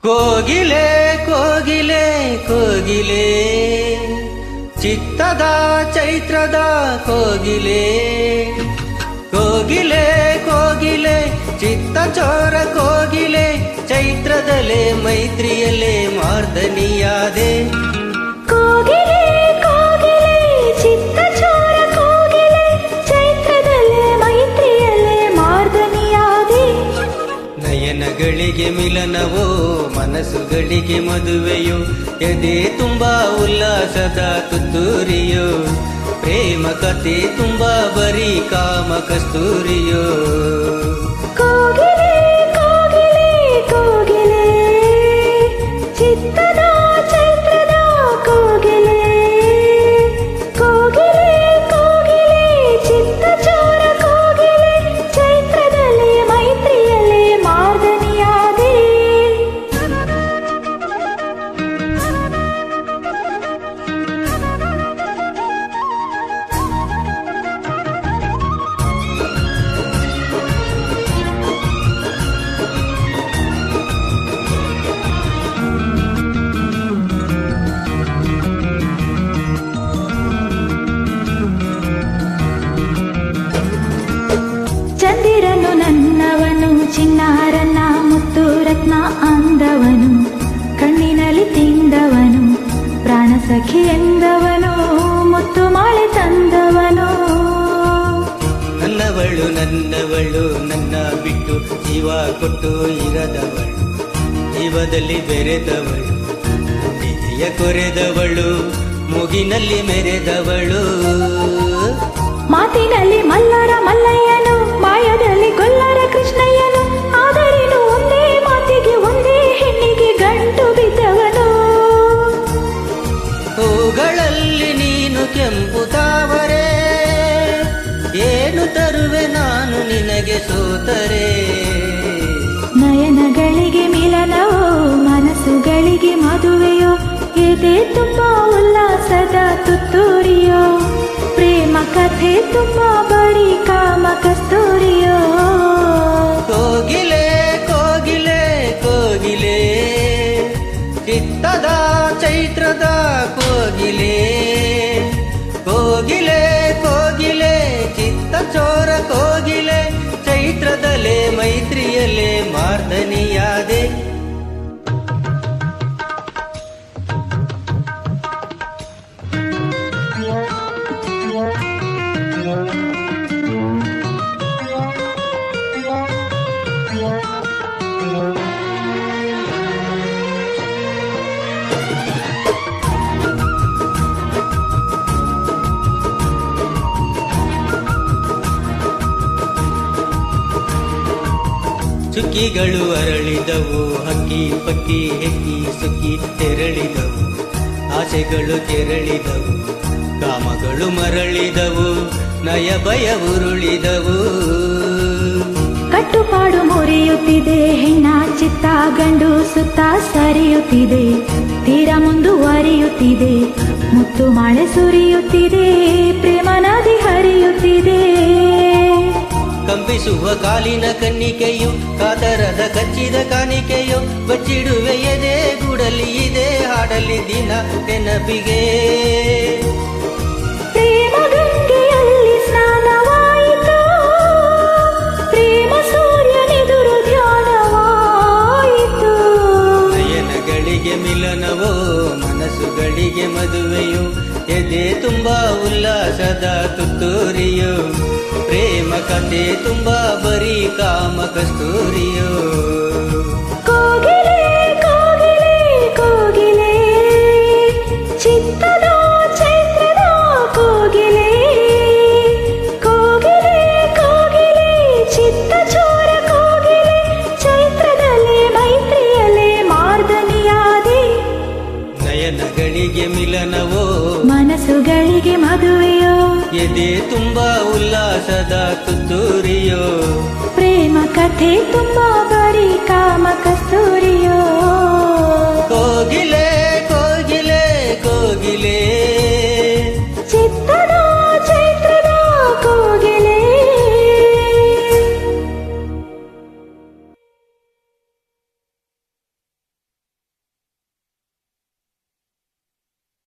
ಕೋಗಿಲೆ ಕೋಗಿಲೆ ಕೋಗಿಲೆ ಚಿತ್ತದ ಚೈತ್ರದ ಕೋಗಿಲೆ ಕೋಗಿಲೆ ಕೋಗಿಲೆ ಚಿತ್ತ ಚೋರ ಕೋಗಿಲೆ ಚೈತ್ರದಲ್ಲೇ ಮೈತ್ರಿಯಲ್ಲೇ ಮಾರ್ದನಿಯಾದೆ ಕೋಗಿಲೆ ಕೋಗಿಲೆ ಚಿತ್ತ ಚೋರ ಕೋಗಿಲೆ ಚೈತ್ರದಲ್ಲೇ ಮೈತ್ರಿಯಲ್ಲೇ ಮಾರ್ದನಿಯಾದೆ ನಯನಗಳಿಗೆ ಮಿಲನವೋ ಮನಸ್ಸುಗಳಿಗೆ ಮದುವೆಯೋ ಎದೆ ತುಂಬಾ ಉಲ್ಲಾಸದ ತುತ್ತೂರಿಯೋ ಪ್ರೇಮ ಕಥೆ ತುಂಬಾ ಬರೀ ಕಾಮ ಕಸ್ತೂರಿಯೋ ಕೋಗಿಲೆ ಕೋಗಿಲೆ ಕೋಗಿಲೆ ಚಿತ್ತದ ಚೈತ್ರದ ಕೋಗಿಲೆ ಕೋಗಿಲೆ ಕೋಗಿಲೆ ಚಿತ್ತ ಚೋರ ಕೋಗಿಲೆ ಚೈತ್ರದಲ್ಲೇ ಮೈತ್ರಿಯಲ್ಲೇ ಮಾರ್ದನಿಯಾದೆ ಚಂದಿರನು ನನ್ನವನು ಚಿನ್ನಾರನ್ನ ಮುತ್ತು ರತ್ನ ಅಂದವನು ಕಣ್ಣಿನಲ್ಲಿ ತಿಂದವನು ಪ್ರಾಣ ಸಖಿ ಎಂದವನು ಮುತ್ತು ಮಾಳೆ ತಂದವನು ನನ್ನವಳು ನನ್ನ ಬಿಟ್ಟು ಜೀವ ಕೊಟ್ಟು ಇರದವಳು ಜೀವದಲ್ಲಿ ಬೆರೆದವಳು ನಿಧಿಯ ಕೊರೆದವಳು ಮುಗಿನಲ್ಲಿ ಮೆರೆದವಳು ಮಾತಿನಲ್ಲಿ ಮಲ್ಲರ ಮಲ್ಲಯ್ಯನು ಮಾಯದಲ್ಲಿ ಗೊಲ್ಲರ ಕೃಷ್ಣಯ್ಯನು ಆದರೇನು ಒಂದೇ ಮಾತಿಗೆ ಒಂದೇ ಹೆಣ್ಣಿಗೆ ಗಂಟು ಬಿದ್ದವನು ಹೂಗಳಲ್ಲಿ ನೀನು ಕೆಂಪು ತಾವರೆ ಏನು ತರುವೆ ನಾನು ನಿನಗೆ ಸೋತರೆ ನಯನಗಳಿಗೆ ಮಿಲನವೋ ಮನಸ್ಸುಗಳಿಗೆ ಮದುವೆಯೋ ಎದೆ ತುಂಬಾ ಉಲ್ಲಾಸದ ತುತ್ತೂರಿಯೋ ಪ್ರೇಮ ಕಥೆ ತುಂಬಾ ಬರೀ ಕಾಮ ಕಸ್ತೂರಿಯೋ ಕೋಗಿಲೆ ಕೋಗಿಲೆ ಕೋಗಿಲೆ ಚಿತ್ತದ ಚೈತ್ರದ ಕೋಗಿಲೆ ಕೋಗಿಲೆ ಕೋಗಿಲೆ ಚಿತ್ತ ಚೋರ ಕೋಗಿಲೆ ಚೈತ್ರದಲ್ಲೇ ಮೈತ್ರಿಯಲ್ಲೇ ಮಾರ್ದನಿಯಾದೆ ಚುಕ್ಕಿಗಳು ಅರಳಿದವು ಹಕ್ಕಿ ಪಕ್ಕಿ ಹೆಕ್ಕಿ ಸುಕ್ಕಿ ತೆರಳಿದವು ಆಸೆಗಳು ಕೆರಳಿದವು ಕಾಮಗಳು ಮರಳಿದವು ನಯ ಭಯ ಉರುಳಿದವು ಕಟ್ಟುಪಾಡು ಮುರಿಯುತ್ತಿದೆ ಹೆಣ್ಣ ಚಿತ್ತ ಗಂಡು ಸುತ್ತ ಸರಿಯುತ್ತಿದೆ ತೀರ ಮುಂದುವರಿಯುತ್ತಿದೆ ಮುತ್ತು ಮಳೆ ಸುರಿಯುತ್ತಿದೆ ಪ್ರೇಮ ನದಿ ಹರಿಯುತ್ತಿದೆ ಕಂಪಿಸುವ ಕಾಲಿನ ಕನ್ನಿಕೆಯು ಕಾತರದ ಕಚ್ಚಿದ ಕಾಣಿಕೆಯು ಬಚ್ಚಿಡುವೆ ಎದೆ ಗೂಡಲಿ ಇದೆ ಹಾಡಲಿ ದಿನ ನೆನಪಿಗೆ ಪ್ರೇಮ ಗಂಗೆಯಲ್ಲಿ ಸ್ನಾನವಾಯಿತು ಪ್ರೇಮ ಸೂರ್ಯನೆದುರು ಧ್ಯಾನವಾಯಿತು ನಯನಗಳಿಗೆ ಮಿಲನವೋ ಮನಸ್ಸುಗಳಿಗೆ ಮದುವೆಯು ಎದೆ ತುಂಬಾ ಉಲ್ಲಾಸದ ತುತ್ತೂರಿಯೋ ಪ್ರೇಮ ಕಥೆ ತುಂಬಾ ಬರೀ ಕಾಮ ಕಸ್ತೂರಿಯೋ ಕೋಗಿಲೆ ಕೋಗಿಲೆ ಕೋಗಿಲೆ ಚಿತ್ತದ ಚೈತ್ರದ ಕೋಗಿಲೆ ಕೋಗಿಲೆ ಕೋಗಿಲೆ ಚಿತ್ತ ಚೋರ ಕೋಗಿಲೆ ಚೈತ್ರದಲ್ಲೇ ಮೈತ್ರಿಯಲ್ಲೇ ಮಾರ್ದನಿಯಾದೆ ನಯನಗಳಿಗೆ ಮಿಲನವೋ ಮನಸ್ಸುಗಳಿಗೆ ಮದುವೆಯೋ ಎದೆ ತುಂಬಾ ಉಲ್ಲಾಸದ ತುತ್ತೂರಿಯೋ ಪ್ರೇಮ ಕಥೆ ತುಂಬಾ ಬರೀ ಕಾಮ ಕಸ್ತೂರಿಯೋ